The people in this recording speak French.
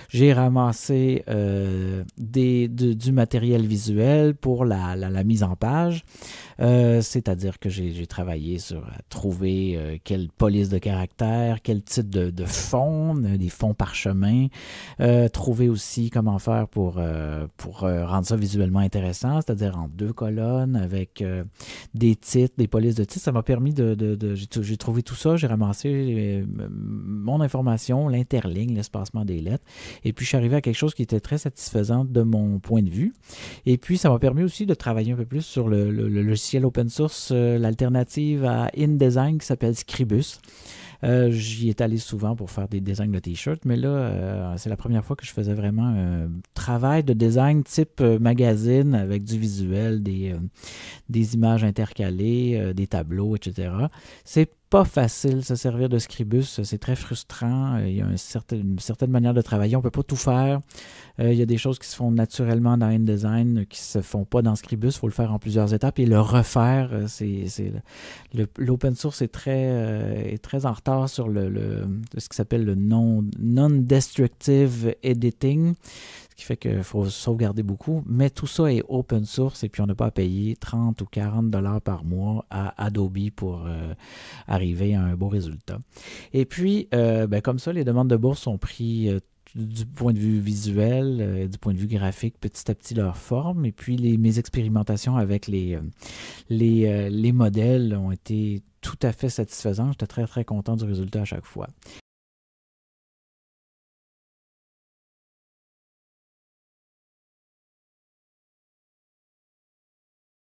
J'ai ramassé du matériel visuel pour la mise en page. C'est-à-dire que j'ai travaillé sur trouver quelle police de caractère, quel type de fond, des fonds parchemin, trouver aussi comment faire pour rendre ça visuellement intéressant, c'est-à-dire en deux colonnes avec des titres, des polices de titres. Ça m'a permis j'ai trouvé tout ça, j'ai ramassé mon information, l'interligne, l'espacement des lettres, et puis je suis arrivé à quelque chose qui était très satisfaisant de mon point de vue. Et puis, ça m'a permis aussi de travailler un peu plus sur le logiciel open source, l'alternative à InDesign qui s'appelle Scribus. J'y étais allé souvent pour faire des designs de t-shirts, mais là, c'est la première fois que je faisais vraiment un travail de design type magazine avec du visuel, des images intercalées, des tableaux, etc. C'est pas facile se servir de Scribus, c'est très frustrant. Il y a une certaine manière de travailler, on peut pas tout faire. Il y a des choses qui se font naturellement dans InDesign qui se font pas dans Scribus, il faut le faire en plusieurs étapes et le refaire, l'open source est très en retard sur ce qui s'appelle le non-destructive editing, ce qui fait qu'il faut sauvegarder beaucoup, mais tout ça est open source et puis on n'a pas à payer 30 ou 40 dollars par mois à Adobe pour arriver à un beau résultat. Et puis, comme ça, les demandes de bourse ont pris du point de vue visuel, du point de vue graphique, petit à petit leur forme. Et puis, mes expérimentations avec les modèles ont été tout à fait satisfaisantes. J'étais très, très content du résultat à chaque fois.